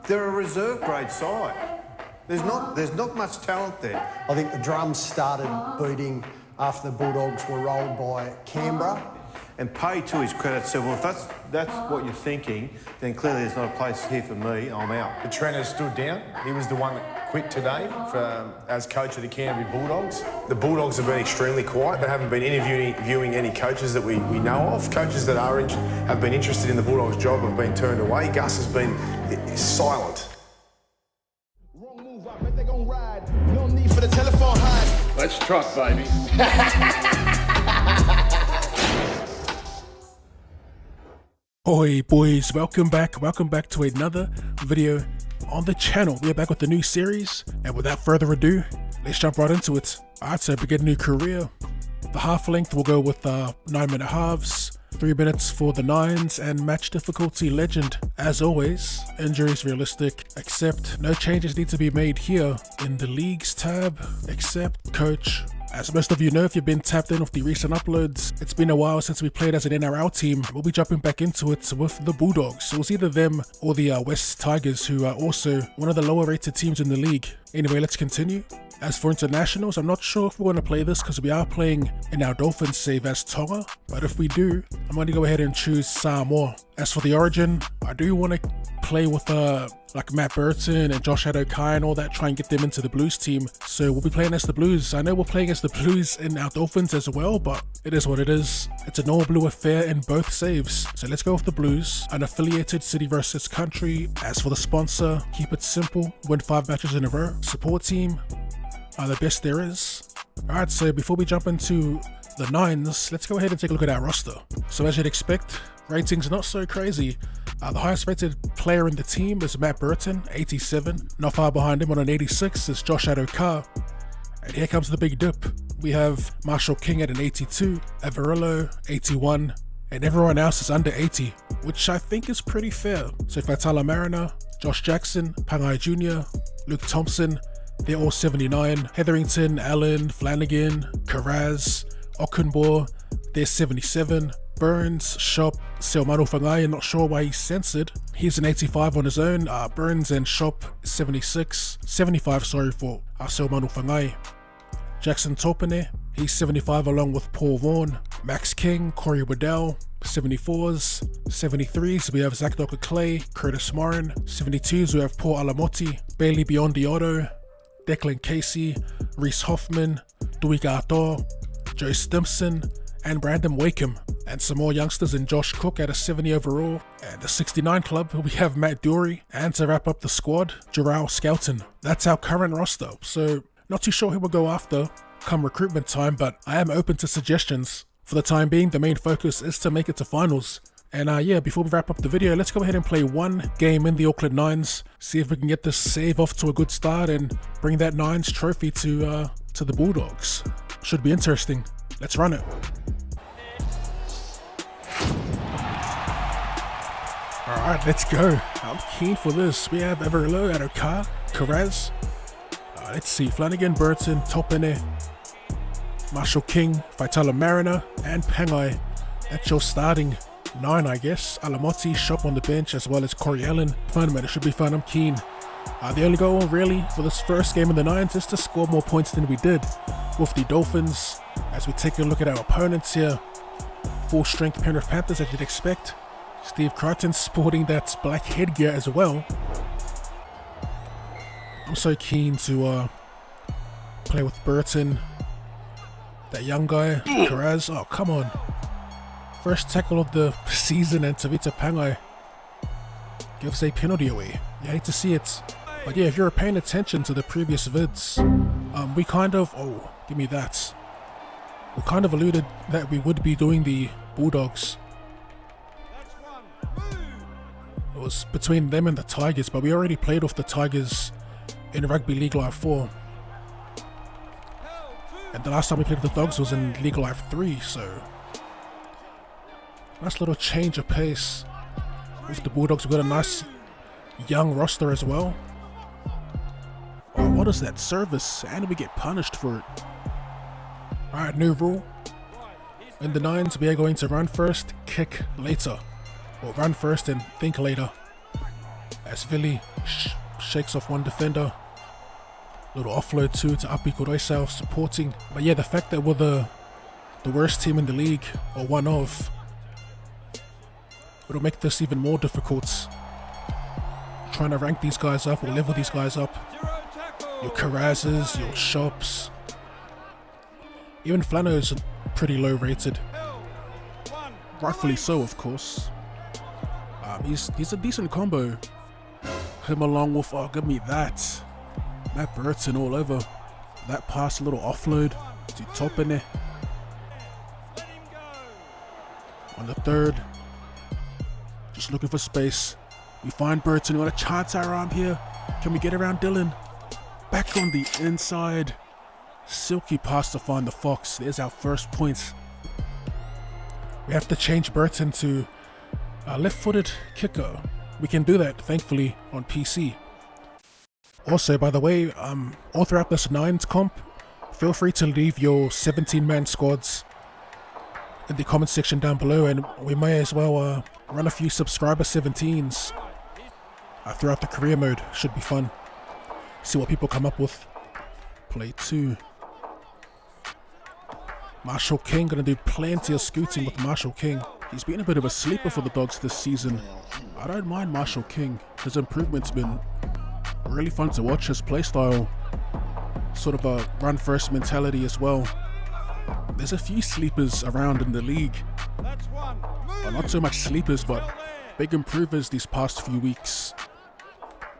They're a reserve grade side. There's not much talent there. I think the drums started beating after the Bulldogs were rolled by Canberra. And Pay, to his credit, said, well, if that's what you're thinking, then clearly there's not a place here for me, I'm out. The trainer stood down. He was the one that quit today as coach of the Canterbury Bulldogs. The Bulldogs have been extremely quiet. They haven't been interviewing any coaches that we know of. Coaches that have been interested in the Bulldogs job have been turned away. Gus has been silent. Wrong move, I bet they gon' ride. No need for the telephone hide. Let's Trot, baby. Oi boys, welcome back to another video on the channel. We're back with the new series, and without further ado, let's jump right into it. Alright, so begin a new career. The half length will go with 9-minute halves, 3 minutes for the nines, and match difficulty legend. As always, injuries realistic, except no changes need to be made here in the leagues tab, except coach. As most of you know, if you've been tapped in with the recent uploads, it's been a while since we played as an NRL team. We'll be jumping back into it with the Bulldogs. It was either them or the West Tigers, who are also one of the lower rated teams in the league. Anyway, let's continue. As for internationals, I'm not sure if we're going to play this because we are playing in our Dolphins save as Tonga, but if we do, I'm going to go ahead and choose Samoa. As for the origin, I do want to play with like Matt Burton and Josh Addo-Carr and all that, try and get them into the Blues team. So we'll be playing as the Blues. I know we're playing as the Blues in our Dolphins as well, but it is what it is. It's an all blue affair in both saves. So let's go with the Blues, an affiliated city versus country. As for the sponsor, keep it simple, win 5 matches in a row. Support team are the best there is. Alright, so before we jump into the nines, let's go ahead and take a look at our roster. So as you'd expect, ratings not so crazy. The highest rated player in the team is Matt Burton, 87. Not far behind him on an 86 is Josh Addo-Carr. And here comes the big dip. We have Marshall King at an 82, Averillo 81, and everyone else is under 80, which I think is pretty fair. So Faitala Mariner, Josh Jackson, Pangai Jr., Luke Thompson, they're all 79. Hetherington, Allen, Flanagan, Kiraz, Okunbor, they're 77. Burns, Shop, Seumanu Whangai, not sure why he's censored. He's an 85 on his own. Burns and Shop 76, 75 sorry for Seumanu Whangai. Jackson Topene, he's 75 along with Paul Vaughan. Max King, Corey Waddell, 74s. 73s we have Zach Docker Clay, Curtis Morin. 72s we have Paul Alamotti, Bailey Biondi-Otto, Declan Casey, Reese Hoffman, Dewey Gartor, Joe Stimson, and Brandon Wakeham, and some more youngsters in Josh Cook at a 70 overall. And the 69 club, we have Matt Dury, and to wrap up the squad, Jarrell Skelton. That's our current roster, so not too sure who we'll go after come recruitment time, but I am open to suggestions. For the time being, the main focus is to make it to finals. And yeah, before we wrap up the video, let's go ahead and play one game in the Auckland Nines, see if we can get this save off to a good start and bring that Nines trophy to the Bulldogs. Should be interesting. Let's run it. Alright, let's go. I'm keen for this. We have Averillo, Addo-Carr, Kiraz. Let's see, Flanagan, Burton, Topene, Marshall King, Faitala Mariner, and Pangai. That's your starting 9, I guess. Alamotti, Shop on the bench, as well as Corey Allen. Fun, man, it should be fun. I'm keen. The only goal really for this first game in the Nines is to score more points than we did with the Dolphins. As we take a look at our opponents here, full strength Penrith Panthers as you'd expect. Steve Crichton sporting that black headgear as well. I'm so keen to play with Burton, that young guy, Kiraz. Oh, come on. First tackle of the season, and Tavita Pangai gives a penalty away. You hate to see it. But yeah, if you're paying attention to the previous vids, we kind of, oh, give me that. We kind of alluded that we would be doing the Bulldogs. It was between them and the Tigers, but we already played off the Tigers in Rugby League Live 4. And the last time we played with the Dogs was in League Live 3, so nice little change of pace. With the Bulldogs, we've got a nice young roster as well. Oh, what is that service? And we get punished for it. Alright, new rule. In the Nines, we are going to run first, kick later. Or run first and think later. as Vili shakes off one defender. Little offload too to Api Kuroisao supporting. But yeah, the fact that we're the worst team in the league, or one of, it'll make this even more difficult. Trying to rank these guys up or level these guys up. Your Kirazes, your Shops. Even Flano's pretty low rated. Rightfully so, of course. He's a decent combo. Him along with, oh, give me that. That Burton all over. That pass, a little offload to top in there. On the third, just looking for space. We find Burton, we want to chance our arm here. Can we get around Dylan? Back on the inside. Silky pass to find the Fox. There's our first point. We have to change Burton to a left-footed kicker. We can do that, thankfully, on PC. Also, by the way, all throughout this 9s comp, feel free to leave your 17-man squads in the comment section down below, and we may as well run a few subscriber 17s throughout the career mode. Should be fun. See what people come up with. Play 2. Marshall King, gonna do plenty of scooting with Marshall King. He's been a bit of a sleeper for the Dogs this season. I don't mind Marshall King. His improvement's been really fun to watch. His playstyle, sort of a run first mentality as well. There's a few sleepers around in the league. Well, not so much sleepers, but big improvers these past few weeks.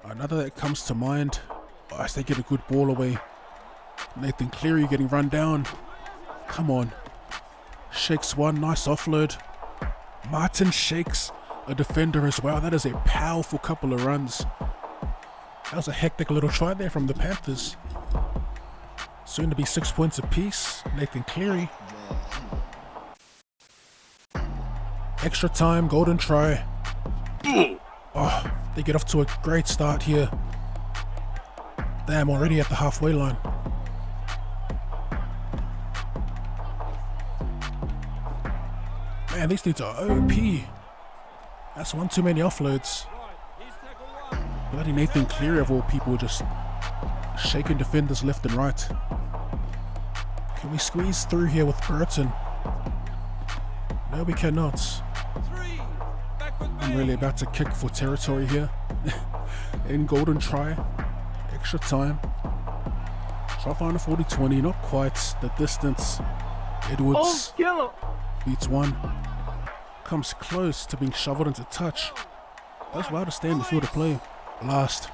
Another that comes to mind, as they get a good ball away. Nathan Cleary getting run down. Come on. Shakes one, nice offload. Martin shakes a defender as well. That is a powerful couple of runs. That was a hectic little try there from the Panthers. Soon to be 6 points apiece. Nathan Cleary. Extra time, golden try. Oh, they get off to a great start here. Damn, already at the halfway line. Man, these dudes are OP. That's one too many offloads. Bloody Nathan Cleary of all people, just shaking defenders left and right. Can we squeeze through here with Burton? No, we cannot. I'm really about to kick for territory here. In golden try. Extra time. Try find a 40-20, not quite the distance. Edwards beats one. Comes close to being shoveled into touch. Does well to stay in the field of play. Last.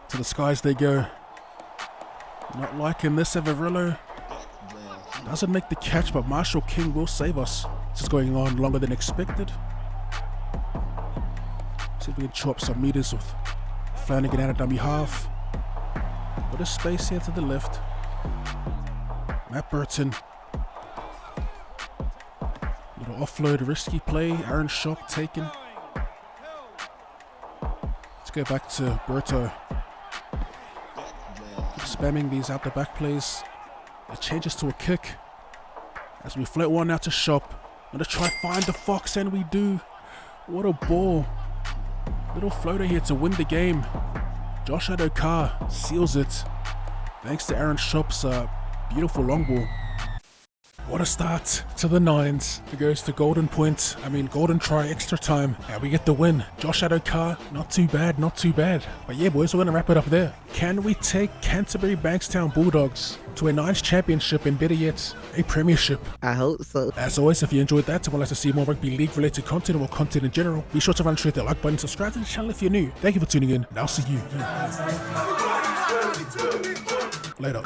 To the skies they go. Not liking this, Everillo. Doesn't make the catch, but Marshall King will save us. This is going on longer than expected. See if we can chop some meters with Flanagan out of dummy half. Bit of space here to the left. Matt Burton. Little offload, risky play. Aaron Schopp taken. Let's go back to Berto. Keep spamming these out the back plays. It changes to a kick. As we float one out to Schopp. Gonna try find the Fox, and we do. What a ball. Little floater here to win the game. Josh Addo-Carr seals it. Thanks to Aaron Schopp's beautiful long ball. What a start to the 9s. It goes to golden try, extra time, and we get the win. Josh Addo-Carr, not too bad, not too bad. But yeah, boys, we're gonna wrap it up there. Can we take Canterbury Bankstown Bulldogs to a 9s championship, and better yet, a premiership? I hope so. As always, if you enjoyed that and would like to see more rugby league related content or content in general, be sure to run straight the like button, subscribe to the channel if you're new. Thank you for tuning in, and I'll see you later.